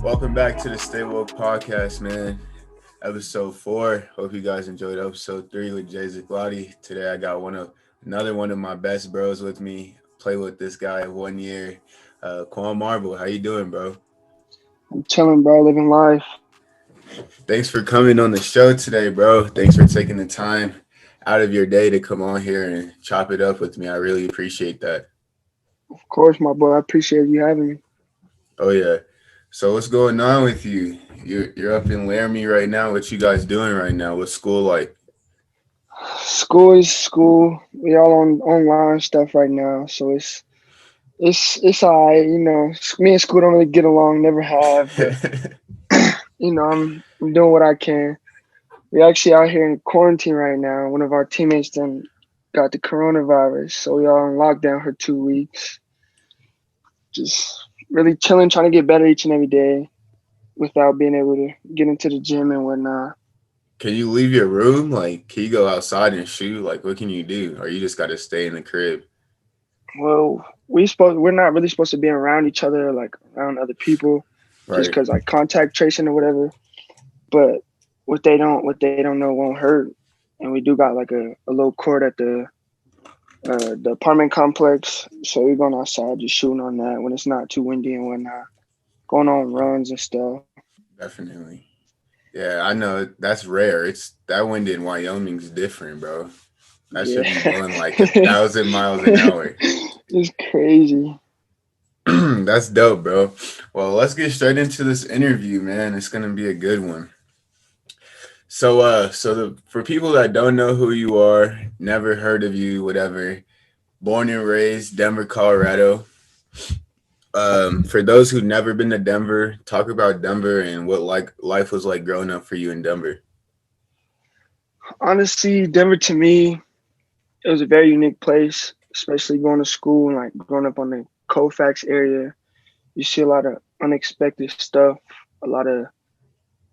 Welcome back to the Stay Woke podcast, man. Episode 4. Hope you guys enjoyed episode 3 with Jay Ziclotti. Today I got another one of my best bros with me. Play with this guy 1 year. Kwane Marble, how you doing, bro? I'm chilling, bro, living life. Thanks for coming on the show today, bro. Thanks for taking the time out of your day to come on here and chop it up with me. I really appreciate that. Of course, my boy. I appreciate you having me. Oh yeah. So what's going on with you? You're up in Laramie right now. What you guys doing right now? What's school like? School is school. We all on online stuff right now, so it's alright. Me and school don't really get along, never have, but I'm doing what I can. We actually out here in quarantine right now. One of our teammates then got the coronavirus, so we all on lockdown for 2 weeks. Just really chilling, trying to get better each and every day without being able to get into the gym and whatnot. Can you leave your room? Like, can you go outside and shoot? Like, what can you do? Or you just got to stay in the crib? Well, we're not really supposed to be around each other, like around other people, just Right. because like contact tracing or whatever. But what they don't know won't hurt. And we do got like a little court at the apartment complex, so we're going outside just shooting on that when it's not too windy and whatnot, going on runs and stuff. Definitely. Yeah, I know that's rare. It's that wind in Wyoming's different, bro. That should be Yeah, blowing like 1,000 miles an hour. it's crazy. That's dope, bro. Well, let's get straight into this interview, man. It's gonna be a good one. For people that don't know who you are, never heard of you, whatever, born and raised Denver, Colorado. For those who've never been to Denver, talk about Denver and what like life was like growing up for you in Denver. Honestly, Denver to me, it was a very unique place, especially going to school and like growing up on the Colfax area. You see a lot of unexpected stuff, a lot of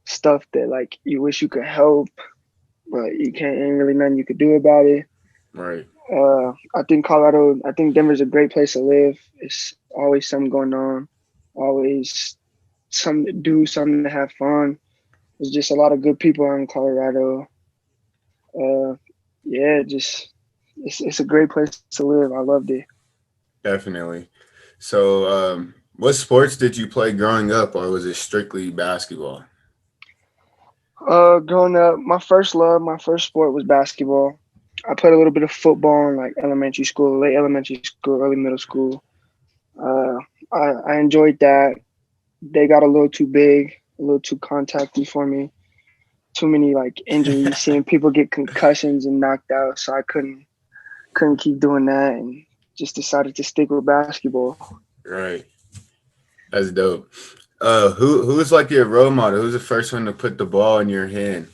stuff that like you wish you could help, but you can't. Ain't really nothing you could do about it. Right. I think Denver's a great place to live. It's always something going on, always something to do, something to have fun. There's just a lot of good people out in Colorado. Uh, yeah, just it's a great place to live. I loved it. Definitely. What sports did you play growing up, or was it strictly basketball? Growing up, my first sport was basketball. I played a little bit of football in like elementary school, late elementary school, early middle school. Uh, I enjoyed that. They got a little too big, a little too contacty for me. Too many like injuries, seeing people get concussions and knocked out, so I couldn't keep doing that, and just decided to stick with basketball. Right. That's dope. Who's like your role model? Who's the first one to put the ball in your hand?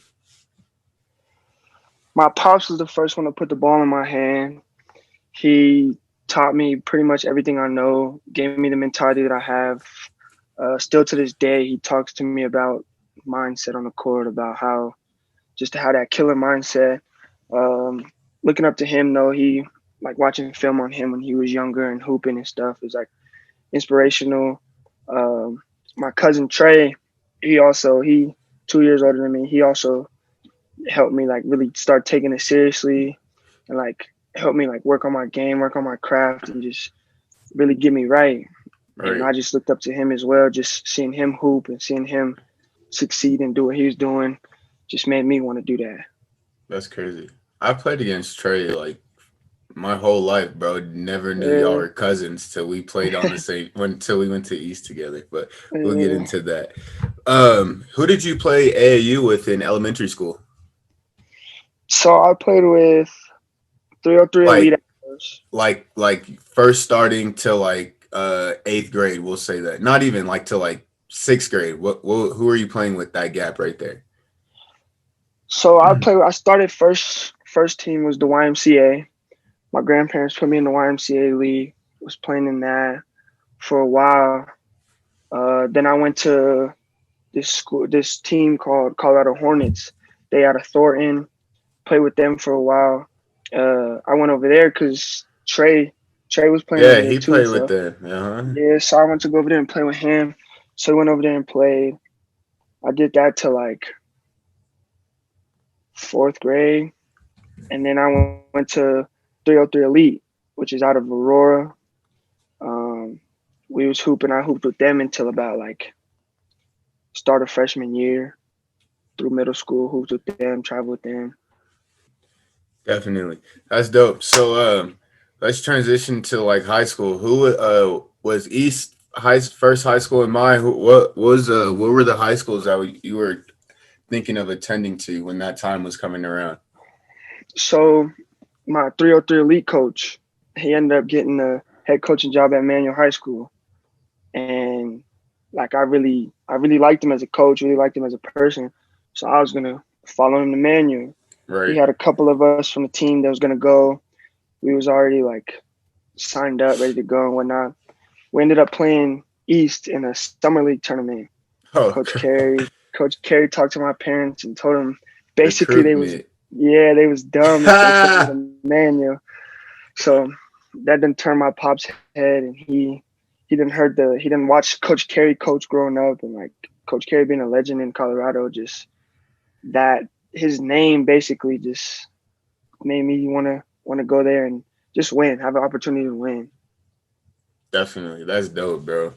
My pops was the first one to put the ball in my hand. He taught me pretty much everything I know, gave me the mentality that I have. Still to this day, he talks to me about mindset on the court, about how just to have that killer mindset. Um, Looking up to him, though, he like watching film on him when he was younger and hooping and stuff is like inspirational. Um, my cousin Trey, he 2 years older than me. He also helped me like really start taking it seriously and like help me like work on my game, work on my craft, and just really get me right. And Right. I just looked up to him as well. Just seeing him hoop and seeing him succeed and do what he was doing just made me want to do that. That's crazy. I played against Trey like my whole life, bro. Never knew y'all Yeah, were cousins till we played on the same until we went to East together. But we'll get yeah. into that. Who did you play AAU with in elementary school? So I played with 303 Elite Like Hours. like first starting till like eighth grade, we'll say that. Not even like till like sixth grade. What who are you playing with that gap right there? So I started first team was the YMCA. My grandparents put me in the YMCA league. Was playing in that for a while. Then I went to this team called Colorado Hornets. They out of Thornton. Played with them for a while. I went over there because Trey was playing over Yeah, there he too. played with So them. Uh-huh. yeah, so I went to go over there and play with him. So we went over there and played. I did that till like fourth grade, and then I went to 303 Elite, which is out of Aurora. Um, we was hooping. I hooped with them until about like start of freshman year through middle school. Hooped with them, traveled with them. Definitely. That's dope. So let's transition to like high school. Who was East first high school in mind? What were the high schools that you were thinking of attending to when that time was coming around? So my 303 Elite coach, he ended up getting the head coaching job at Manual High School, and like I really liked him as a coach, really liked him as a person. So I was gonna follow him to Manual. He Right. had a couple of us from the team that was gonna go. We was already like signed up, ready to go and whatnot. We ended up playing East in a summer league tournament. Oh, Coach Carey, Coach Carey talked to my parents and told them basically recruitment. they was dumb if they sent me to Manual. So that didn't turn my pop's head, and he didn't watch Coach Carey coach growing up, and like Coach Carey being a legend in Colorado, just that his name basically just made me want to go there and just win, have an opportunity to win. Definitely. That's dope, bro.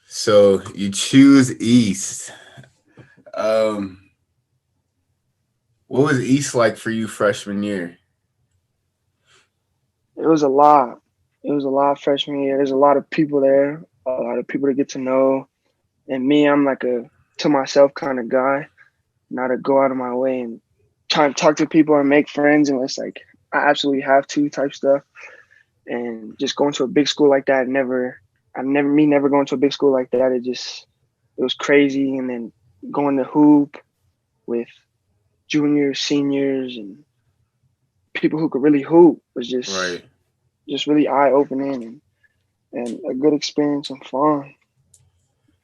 So you choose East. Um, what was East like for you freshman year? It was a lot. It was a lot freshman year. There's a lot of people there, a lot of people to get to know. And me, I'm like a to myself kind of guy, not to go out of my way and try and talk to people and make friends unless like I absolutely have to type stuff. And just going to a big school like that, never going to a big school like that. It was crazy. And then going to hoop with juniors, seniors, and people who could really hoop was Right. just really eye opening and a good experience and fun.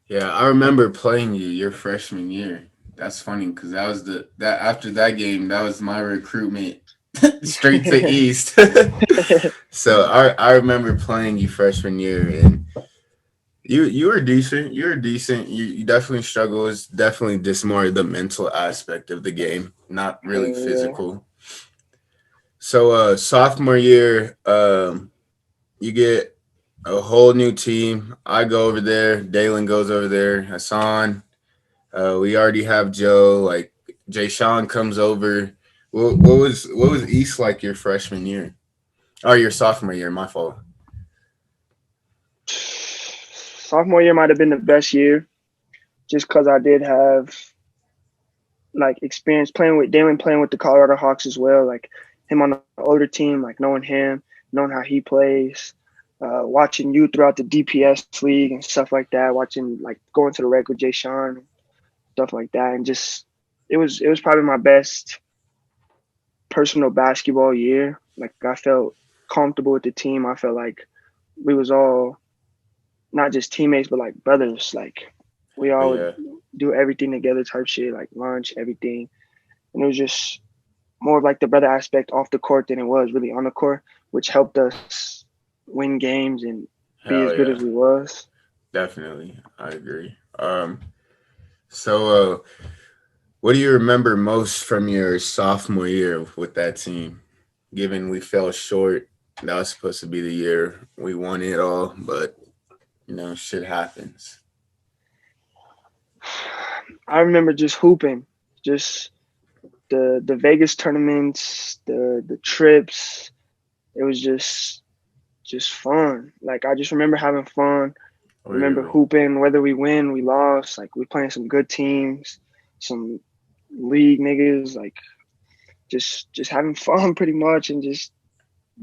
Yeah, I remember playing you your freshman year. That's funny because that was that after that game that was my recruitment straight to East. So I remember playing you freshman year and you were decent. You were decent. You definitely struggle. It's definitely just more the mental aspect of the game, not really Hell yeah. physical. So sophomore year, you get a whole new team. I go over there. Dalen goes over there. Hassan. We already have Joe. Like Jay Sean comes over. What was East like your freshman year? Or your sophomore year? My fault. Sophomore year might have been the best year just because I did have like experience playing with Dalen, playing with the Colorado Hawks as well. Like him on the older team, like knowing him, knowing how he plays, watching you throughout the DPS league and stuff like that. Watching like going to the rec with Jay Sean, stuff like that, and just it was probably my best personal basketball year. Like I felt comfortable with the team. I felt like we was all not just teammates but like brothers. Like we Oh all would yeah, do everything together type shit, like lunch, everything. And it was just more of like the brother aspect off the court than it was really on the court, which helped us win games and be as hell good as yeah, we was. definitely. I agree. So what do you remember most from your sophomore year with that team? Given we fell short, that was supposed to be the year we won it all, but shit happens. I remember just hooping, just the Vegas tournaments, the trips. It was just fun. Like I just remember having fun. Remember Literally, hooping, whether we win, we lost. Like we playing some good teams, some league niggas. Like just having fun pretty much, and just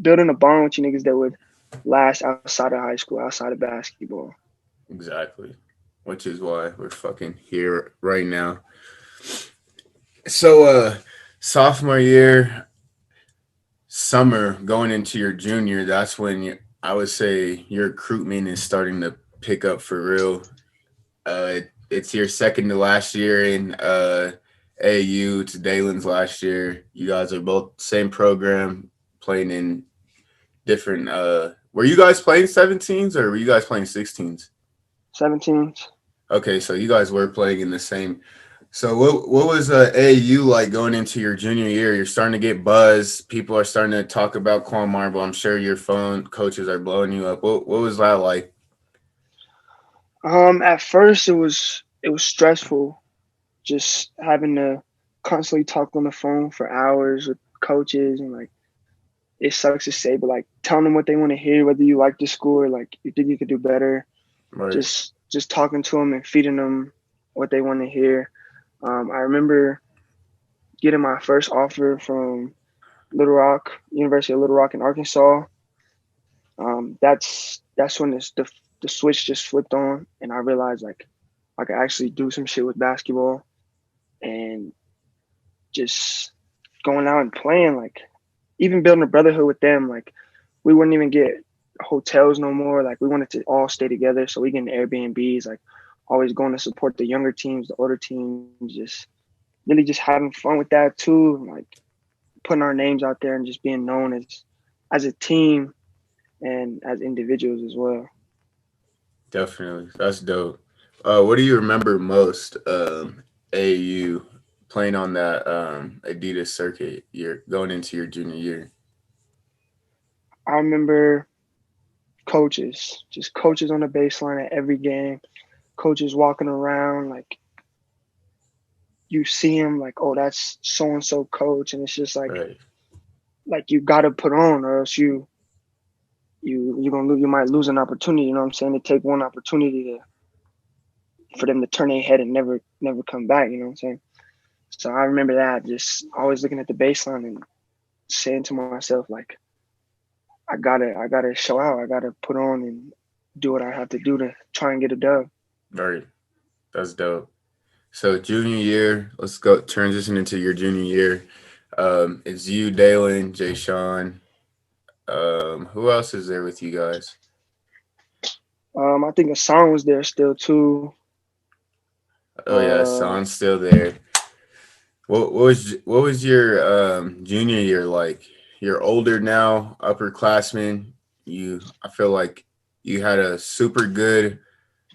building a bond with you niggas that would last outside of high school, outside of basketball. exactly. Which is why we're fucking here right now. So, sophomore year, summer, going into your junior, that's when I would say your recruitment is starting to pick up for real. It's your second to last year in AU. It's Dalen's last year. You guys are both same program, playing in different. Were you guys playing 17s or were you guys playing 16s? 17s. Okay, so you guys were playing in the same. So what was AAU like going into your junior year? You're starting to get buzz. People are starting to talk about Quan Marble. I'm sure your phone coaches are blowing you up. What was that like? At first it was stressful, just having to constantly talk on the phone for hours with coaches, and like it sucks to say, but like telling them what they want to hear, whether you like the school or like you think you could do better. Right, Just talking to them and feeding them what they want to hear. I remember getting my first offer from Little Rock, University of Little Rock in Arkansas. That's when the switch just flipped on, and I realized like I could actually do some shit with basketball, and just going out and playing. Like even building a brotherhood with them. Like we wouldn't even get hotels no more. Like we wanted to all stay together, so we get Airbnbs. Like always going to support the younger teams, the older teams. Just really just having fun with that too. Like putting our names out there and just being known as a team and as individuals as well. definitely. That's dope. What do you remember most? AAU playing on that Adidas circuit. You're going into your junior year. I remember coaches, just coaches on the baseline at every game, coaches walking around like you see him like, oh, that's so and so coach, and it's just Right, like you got to put on, or else you're gonna lose. You might lose an opportunity. You know what I'm saying? To take one opportunity for them to turn their head and never come back. You know what I'm saying? So I remember that, just always looking at the baseline and saying to myself like, I gotta show out. I gotta put on and do what I have to do to try and get a dub. right. That's dope. So junior year, let's go transition into your junior year. It's you, Dalen, Jay Sean. Who else is there with you guys? I think a song was there still too. Oh yeah, Uh, Son's still there. What was your junior year like? You're older now, upperclassman. I feel like you had a super good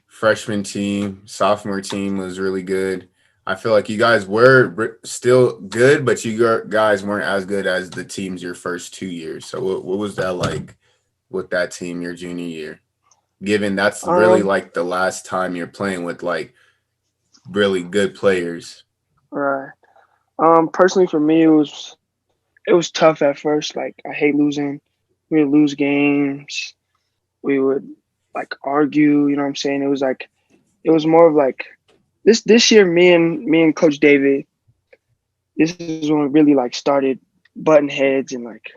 freshman team. Sophomore team was really good. I feel like you guys were still good, but guys weren't as good as the teams your first 2 years. So what was that like with that team your junior year? Given that's really um, like the last time you're playing with like really good players. right. Personally for me, it was tough at first. Like I hate losing. We would lose games. We would like argue. You know what I'm saying? It was more of like this year. Me and Coach David. This is when we really like started butting heads, and like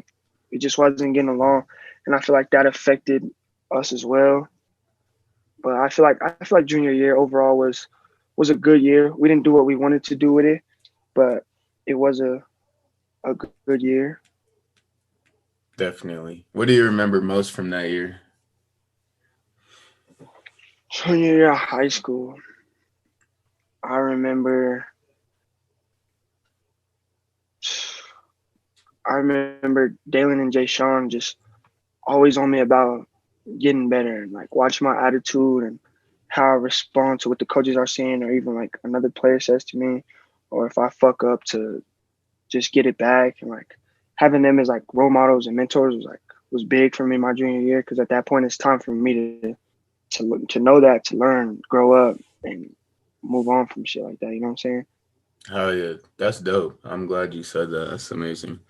it just wasn't getting along. And I feel like that affected us as well. But I feel like junior year overall was a good year. We didn't do what we wanted to do with it, but it was a good year. Definitely. What do you remember most from that year? Junior year of high school, I remember. I remember Dalen and Jay Sean just always on me about getting better and like watch my attitude and how I respond to what the coaches are saying, or even like another player says to me, or if I fuck up to just get it back. And like having them as like role models and mentors was big for me my junior year, because at that point it's time for me to know that, to learn, grow up, and move on from shit like that. You know what I'm saying? Oh yeah, that's dope. I'm glad you said that. That's amazing.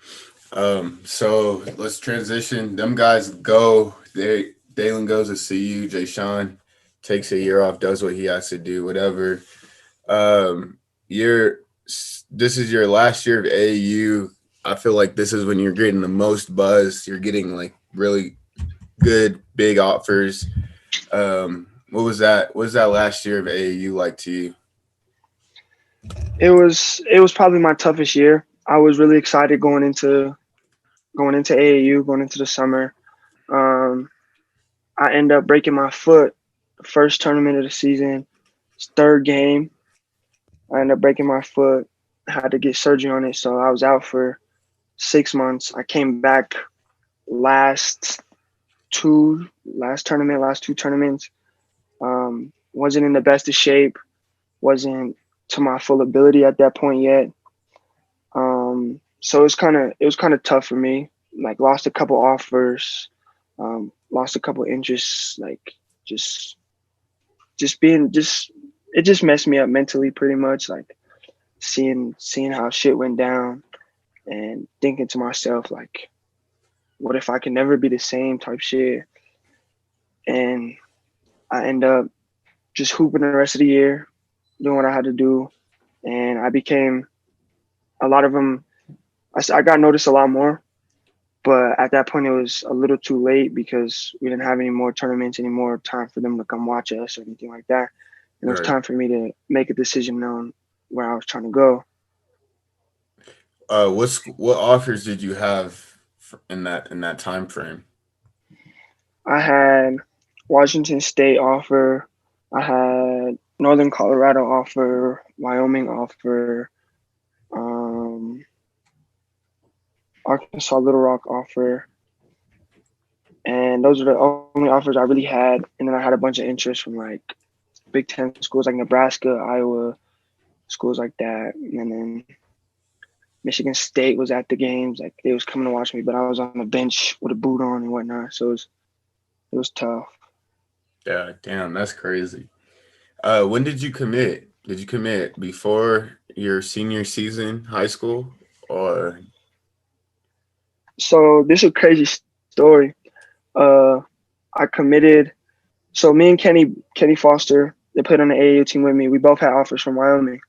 So let's transition. Them guys go. Dalen goes to CU. Jay Sean takes a year off, does what he has to do, whatever. You're this is your last year of AAU. I feel like this is when you're getting the most buzz. You're getting like really good big offers. What was that? What was that last year of AAU like to you? It was probably my toughest year. I was really excited going into AAU, going into the summer. Um, I end up breaking my foot the first tournament of the season. It's third game. I ended up breaking my foot. Had to get surgery on it, so I was out for 6 months. I came back last last two tournaments. wasn't in the best of shape, wasn't to my full ability at that point yet. So it was kind of tough for me. Like lost a couple offers, lost a couple interests. Like just just being just it just messed me up mentally pretty much. Like seeing how shit went down and thinking to myself like, what if I can never be the same type shit? And I end up just hooping the rest of the year, doing what I had to do, and I became a lot of them. I got noticed a lot more, but at that point it was a little too late because we didn't have any more tournaments, any more time for them to come watch us or anything like that. And it was Right. time for me to make a decision on where I was trying to go. What offers did you have in that time frame? I had Washington State offer, I had Northern Colorado offer, Wyoming offer, um, Arkansas Little Rock offer, and those are the only offers I really had. And then I had a bunch of interest from like Big Ten schools like Nebraska, Iowa, schools like that. And then Michigan State was at the games, like they was coming to watch me, but I was on the bench with a boot on and whatnot. So it was tough. Yeah, damn, that's crazy. When did you commit? Did you commit before your senior season, high school, or So this is a crazy story. Uh, I committed. So me and Kenny Foster, they played on the AAU team with me. We both had offers from Wyoming.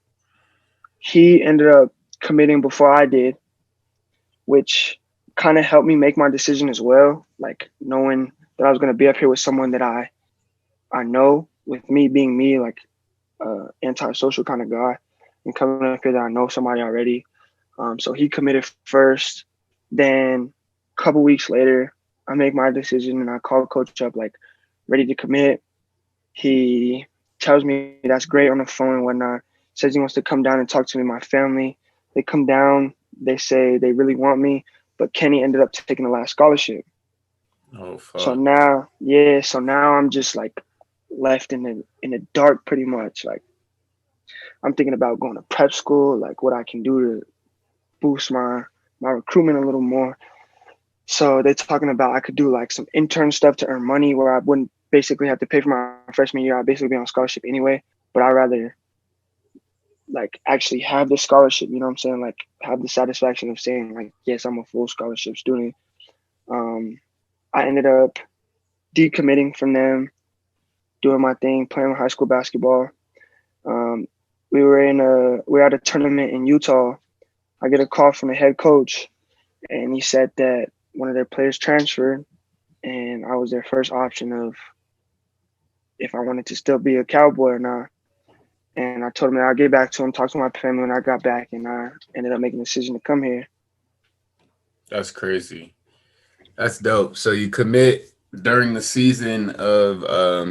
He ended up committing before I did, which kind of helped me make my decision as well. Like knowing that I was going to be up here with someone that I know, with me being me, like antisocial kind of guy, and coming up here that I know somebody already. So he committed first. Then a couple weeks later, I make my decision and I call coach up like ready to commit. He tells me that's great on the phone and whatnot. Says he wants to come down and talk to me and my family. They come down. They say they really want me, but Kenny ended up taking the last scholarship. oh So fuck, now, yeah. So now I'm just like left in the dark pretty much. Like I'm thinking about going to prep school, like what I can do to boost my recruitment a little more. So they're talking about I could do like some intern stuff to earn money where I wouldn't basically have to pay for my freshman year. I'd basically be on scholarship anyway. But I'd rather like actually have the scholarship, you know what I'm saying? Like have the satisfaction of saying like, yes, I'm a full scholarship student. Um, I ended up decommitting from them, doing my thing, playing high school basketball. Um, we were at a tournament in Utah. I get a call from the head coach, and he said that one of their players transferred, and I was their first option of if I wanted to still be a Cowboy or not. And I told him that I'll get back to him, talk to my family when I got back, and I ended up making a decision to come here. that's crazy. That's dope. So you commit during the season of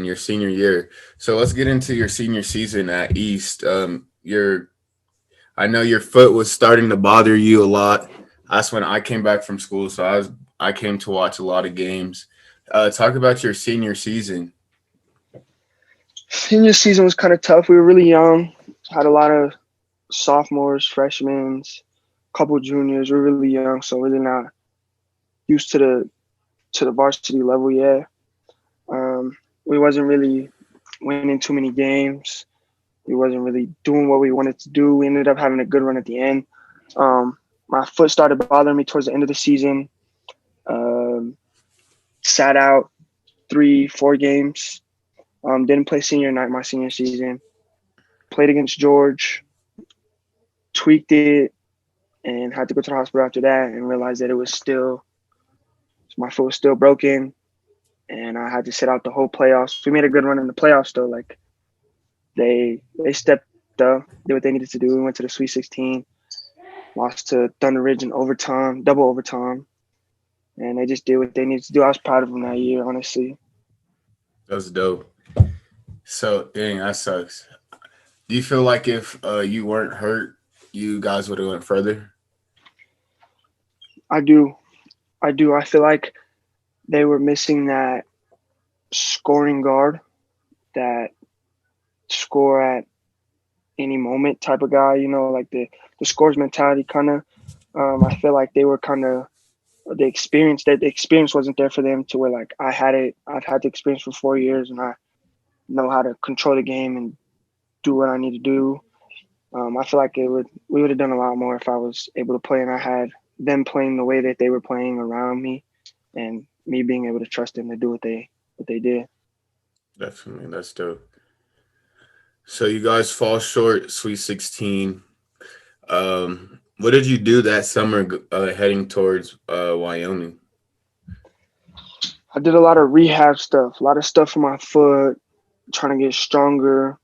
your senior year. So let's get into your senior season at East. Your I know your foot was starting to bother you a lot. That's when I came back from school, so I came to watch a lot of games. Talk about your senior season. Senior season was kind of tough. We were really young, had a lot of sophomores, freshmen, couple juniors. We were really young, so really not used to the varsity level yet. We wasn't really winning too many games. We wasn't really doing what we wanted to do. We ended up having a good run at the end. My foot started bothering me towards the end of the season. Um, Sat out 3, 4 games. Didn't play senior night my senior season. Played against George, tweaked it, and had to go to the hospital after that and realized that it was still my foot was still broken, and I had to sit out the whole playoffs. We made a good run in the playoffs though. Like they stepped up, did what they needed to do. We went to the Sweet 16, lost to Thunder Ridge in overtime, double overtime, and they just did what they needed to do. I was proud of them that year, honestly. That's dope. So dang, that sucks. Do you feel like if you weren't hurt, you guys would have went further? I do, I do. I feel like they were missing that scoring guard that score at any moment type of guy. Like the scores mentality kind of. I feel like they were kind of the experience wasn't there for them to where like I had it. I've had the experience for 4 years and I know how to control the game and do what I need to do. I feel like we would have done a lot more if I was able to play and I had them playing the way that they were playing around me and me being able to trust them to do what they did. Definitely, that's dope. So you guys fall short, Sweet 16. What did you do that summer heading towards Wyoming? I did a lot of rehab stuff, a lot of stuff for my foot, trying to get stronger,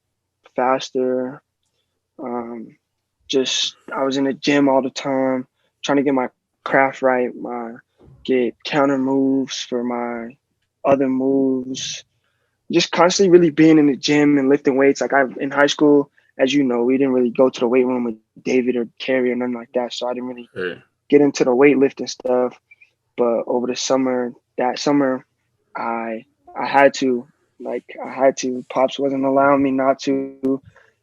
faster. Um, just I was in the gym all the time, trying to get my craft right, my get counter moves for my other moves. Just constantly really being in the gym and lifting weights. Like I in high school, as you know, we didn't really go to the weight room with David or Carrie or nothing like that. So I didn't really Hey, get into the weightlifting stuff. But over the summer, that summer, I I had to I had to. Pops wasn't allowing me not to.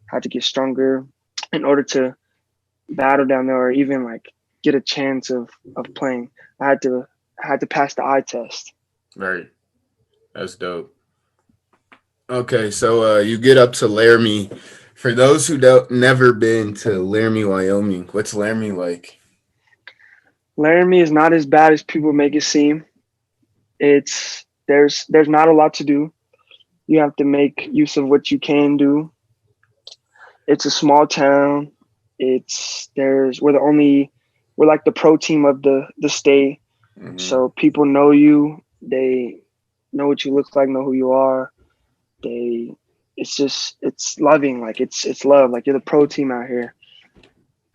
Had to get stronger in order to battle down there or even like get a chance of playing. I had to pass the eye test. right, that's dope. Okay, so you get up to Laramie. For those who don't never been to Laramie, Wyoming, what's Laramie like? Laramie is not as bad as people make it seem. There's not a lot to do. You have to make use of what you can do. It's a small town. It's there's we're like the pro team of the state. Hmm. So people know you. They know what you look like, know who you are. They it's loving, like it's love. Like you're the pro team out here.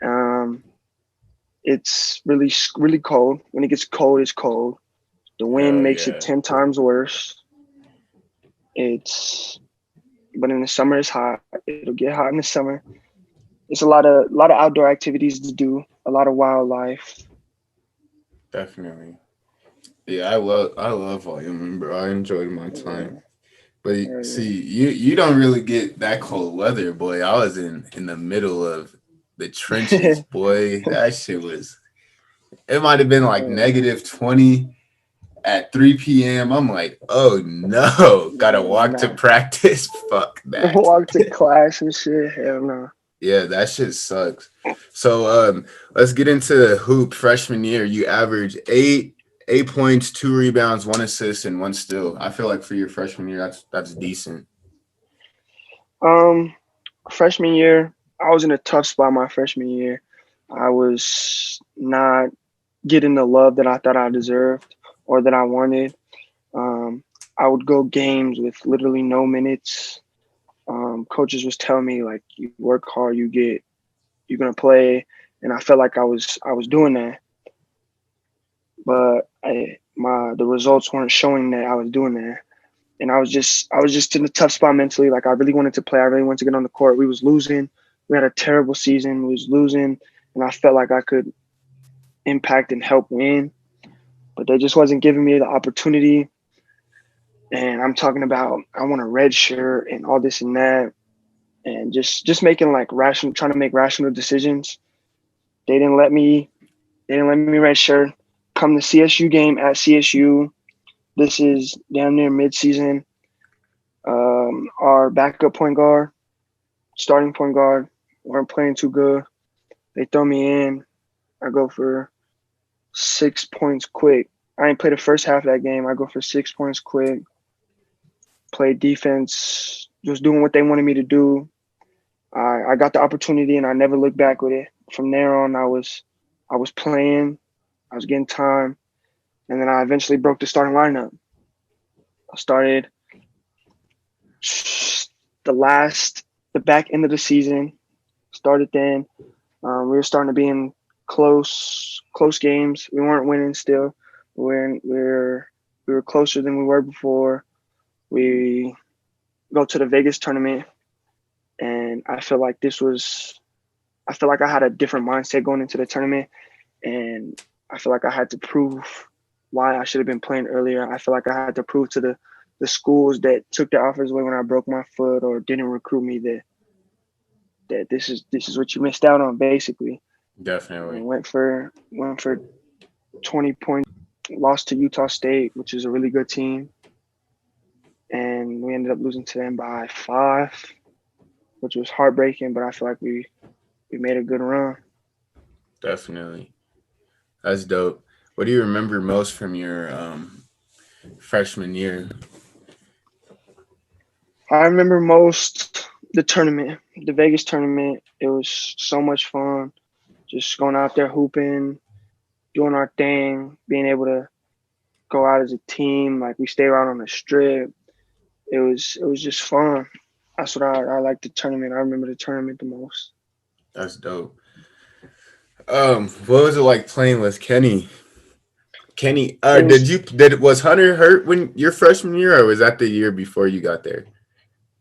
Um, it's really cold. When it gets cold, it's cold. The wind Hell makes it yeah, 10 times worse. It's but in the summer it's hot. It'll get hot in the summer. It's a lot of outdoor activities to do. A lot of wildlife. definitely. Yeah, I love Wyoming, bro. I enjoyed my time. Yeah, But yeah, see, you don't really get that cold weather, boy. I was in the middle of the trenches, yeah. boy. That shit was. It might have been like uh, -20 at 3 p.m. I'm like, oh no, gotta walk to nah, practice. Fuck that. walk to class and shit. Hell no. Yeah, that shit sucks. So let's get into the hoop. Freshman year, you average 8 points, 2 rebounds, 1 assist, and 1 steal. I feel like for your freshman year, that's decent. Um, Freshman year, I was in a tough spot my freshman year. I was not getting the love that I thought I deserved or that I wanted. Um, I would go games with literally no minutes. Coaches was telling me like, you work hard, you're gonna play, and I felt like I was doing that, but the results weren't showing that I was doing that, and I was just in a tough spot mentally. Like I really wanted to play, I really wanted to get on the court. We was losing, we had a terrible season, we was losing, and I felt like I could impact and help win, but they just wasn't giving me the opportunity. And I'm talking about I want a red shirt and all this and that, and just making like rational, trying to make rational decisions. They didn't let me. They didn't let me red shirt. Come the CSU game at CSU. This is damn near midseason. Our backup point guard, starting point guard, weren't playing too good. They throw me in. I go for 6 points quick. I didn't play the first half of that game. I go for 6 points quick. Play defense, just doing what they wanted me to do. I got the opportunity and I never looked back with it. From there on, I was playing, I was getting time, and then I eventually broke the starting lineup. I started the last, the back end of the season. Started then. We were starting to be in close games. We weren't winning still. We were closer than we were before. We go to the Vegas tournament, and I feel like this was. I feel like I had a different mindset going into the tournament, and I feel like I had to prove why I should have been playing earlier. I feel like I had to prove to the schools that took the offers away when I broke my foot or didn't recruit me that this is what you missed out on basically. And Definitely. went for 20 points, lost to Utah State, which is a really good team, and we ended up losing to them by 5, which was heartbreaking. But I feel like we made a good run. Definitely. That's dope. What do you remember most from your freshman year? I remember most the tournament, the Vegas tournament. It was so much fun, just going out there hooping, doing our thing, being able to go out as a team. Like we stayed out on the strip. It was just fun. That's what I like the tournament. I remember the tournament the most. That's dope. What was it like playing with Kenny? Kenny, It was did was Hunter hurt when your freshman year, or was that the year before you got there?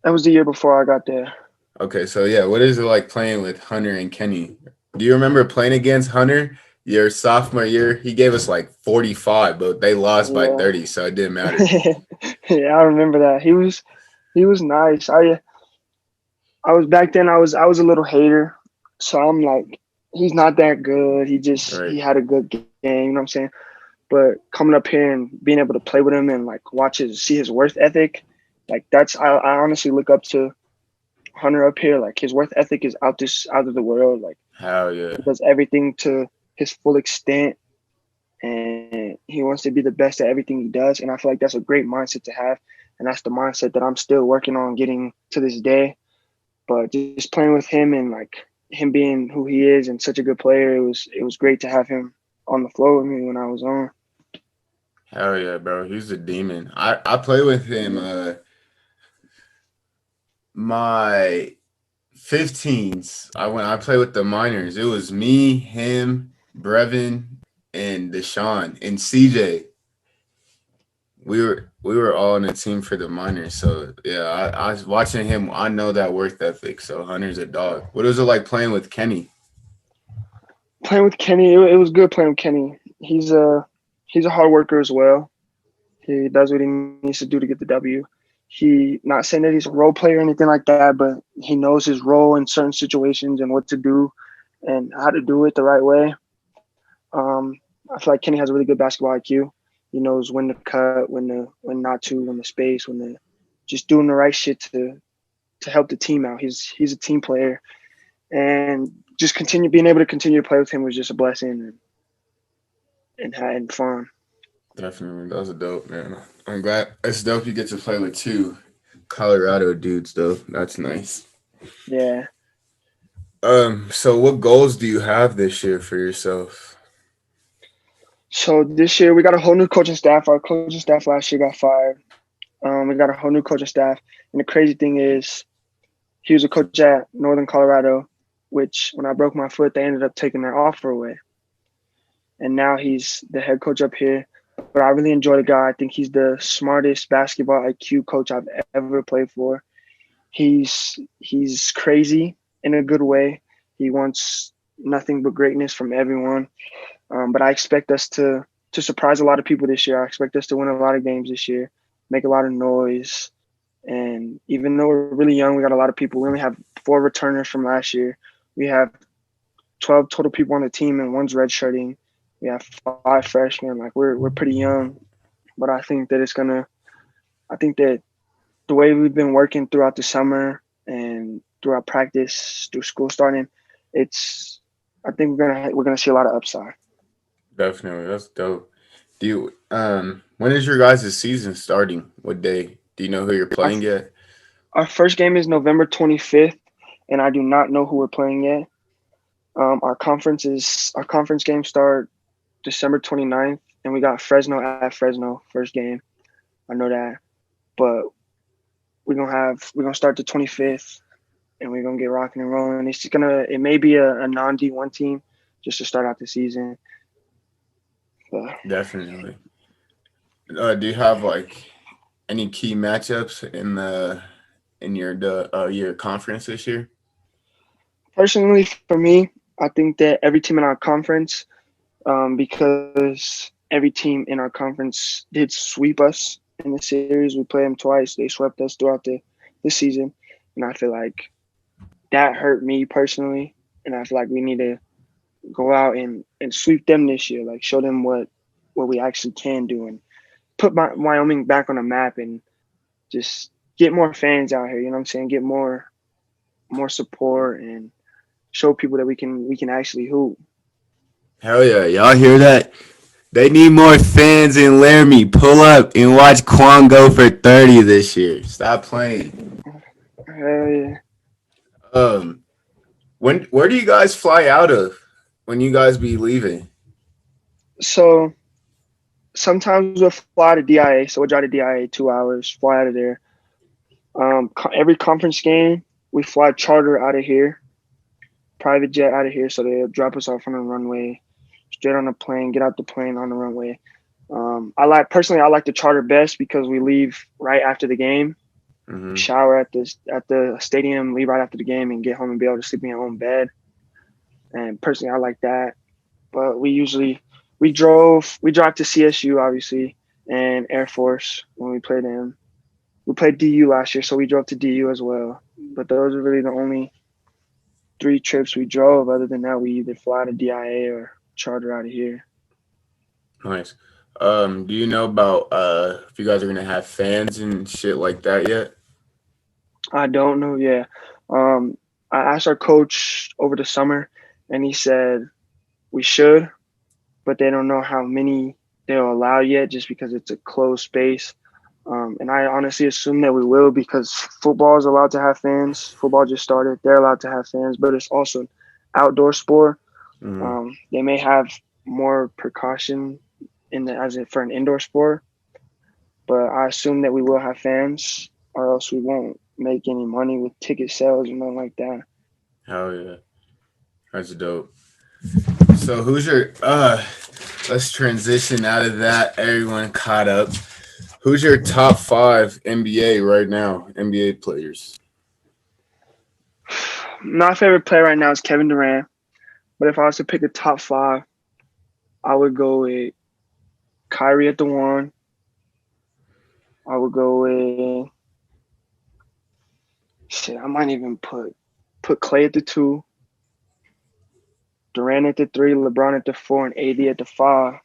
that was the year before I got there. Okay, so yeah, what is it like playing with Hunter and Kenny? Do you remember playing against Hunter your sophomore year? He gave us like 45, but they lost by Yeah, 30, so it didn't matter. yeah, I remember that. He was nice. I was back then. I was a little hater, so I'm like, he's not that good. He Right. had a good game. You know what I'm saying? But coming up here and being able to play with him and like see his worth ethic, like I honestly look up to Hunter up here. Like his worth ethic is out of the world. Like Hell yeah. he does everything to his full extent, and he wants to be the best at everything he does. And I feel like that's a great mindset to have, and that's the mindset that I'm still working on getting to this day. But just playing with him and like him being who he is and such a good player, it was great to have him on the floor with me when I was on. Hell yeah, bro. He's a demon. I play with him my 15s. I play with the minors. It was me, him, Brevin, and Deshaun and CJ. We were all on a team for the minors. So yeah, I was watching him. I know that work ethic. So Hunter's a dog. What was it like playing with Kenny? Playing with Kenny, it was good playing with Kenny. He's a hard worker as well. He does what he needs to do to get the W. He not saying that he's a role player or anything like that, but he knows his role in certain situations and what to do and how to do it the right way. I feel like Kenny has a really good basketball IQ. He knows when to cut, when not to, when to space, when to just doing the right shit to help the team out. He's a team player, and just continue being able to continue to play with him was just a blessing and fun. Definitely, that was a dope man. I'm glad it's dope you get to play with two Colorado dudes though. That's nice. Yeah. So what goals do you have this year for yourself? So this year we got a whole new coaching staff. Our coaching staff last year got fired. We got a whole new coaching staff, and the crazy thing is, he was a coach at Northern Colorado, which when I broke my foot, they ended up taking their offer away, and now he's the head coach up here. But I really enjoy the guy. I think he's the smartest basketball IQ coach I've ever played for. He's crazy in a good way. He wants nothing but greatness from everyone. But I expect us to surprise a lot of people this year. I expect us to win a lot of games this year, make a lot of noise. And even though we're really young, we got a lot of people. We only have 4 returners from last year. We have 12 total people on the team, and one's redshirting. We have 5 freshmen. Like we're pretty young, but I think that it's gonna. I think that the way we've been working throughout the summer and throughout practice, through school starting, it's. I think we're gonna see a lot of upside. Definitely, that's dope. Do you when is your guys' season starting? What day? Do you know who you're Our playing yet? our first game is November 25th, and I do not know who we're playing yet. Our conference games start December 29th, and we got Fresno at Fresno first game. I know that, but we're gonna start the 25th, and we're gonna get rocking and rolling. It may be a non D1 team just to start out the season. But Definitely. Do you have like any key matchups in your conference this year? personally, for me, I think that every team in our conference, because every team in our conference did sweep us. in the series. We played them twice. They swept us throughout the season, and I feel like that hurt me personally. And I feel like we need to go out and sweep them this year. Like show them what we actually can do and put Wyoming back on the map and just get more fans out here. You know what I'm saying? Get more support and show people that we can actually hoop. Hell yeah, y'all hear that? They need more fans in Laramie. Pull up and watch Kwane go for 30 this year. Stop playing. Hell yeah. Um, where do you guys fly out of when you guys be leaving? So sometimes we'll fly to DIA. So we'll drive to DIA 2 hours, fly out of there. Every conference game, we fly charter out of here, private jet out of here. So they'll drop us off on the runway, straight on the plane, get out the plane on the runway. I like the charter best because we leave right after the game, Mm-hmm. shower at the stadium, leave right after the game, and get home and be able to sleep in your own bed. And personally, I like that. But we drive to CSU obviously and Air Force when we played them. We played DU last year, so we drove to DU as well. But those are really the only 3 trips we drove. Other than that, we either fly to DIA or charter out of here. Nice. Do you know about if you guys are gonna have fans and shit like that yet? I don't know yet. I asked our coach over the summer, and he said we should, but they don't know how many they'll allow yet, just because it's a closed space. And I honestly assume that we will because football is allowed to have fans. Football just started; they're allowed to have fans, but it's also an outdoor sport. Mm-hmm. They may have more precaution for an indoor sport, but I assume that we will have fans, or else we won't make any money with ticket sales or nothing like that. Hell yeah, that's dope. So who's your let's transition out of that. Everyone caught up. Who's your top five NBA right now? NBA players. My favorite player right now is Kevin Durant, but if I was to pick a top five, I would go with Kyrie at the one. I would go with shit. I might even put Clay at the two, Durant at the three, LeBron at the four, and AD at the five.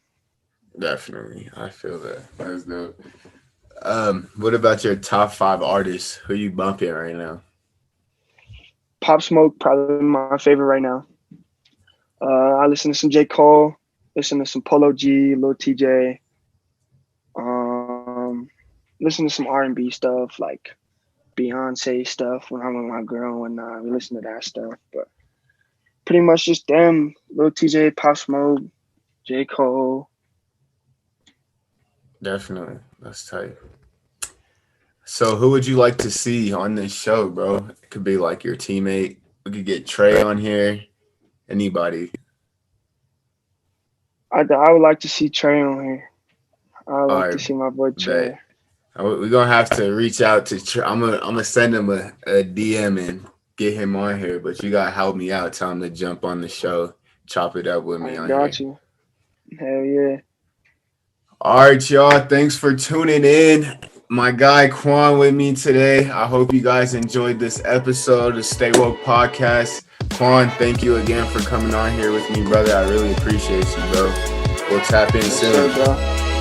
Definitely, I feel that. That's dope. What about your top five artists? Who you bumping right now? Pop Smoke probably my favorite right now. I listen to some J Cole, listen to some Polo G, Lil TJ. Um, Listen to some R&B stuff like Beyonce stuff when I'm with my girl and whatnot. We listen to that stuff, but pretty much just them, Lil TJ, Pop Smoke, J Cole. Definitely, that's tight. So, who would you like to see on this show, bro? It could be like your teammate. We could get Trey on here. Anybody. I would like to see Trey on here. I would All like to right, see my boy bet. Trey. We're gonna have to reach out to. I'm gonna send him a DM and get him on here. But you gotta help me out. Tell him to jump on the show. Chop it up with me I on got here. you. Hell yeah. All right, y'all. Thanks for tuning in. My guy Kwan with me today. I hope you guys enjoyed this episode of Stay Woke Podcast. Kwan, thank you again for coming on here with me, brother. I really appreciate you, bro. We'll tap in Yes, soon. sir, bro.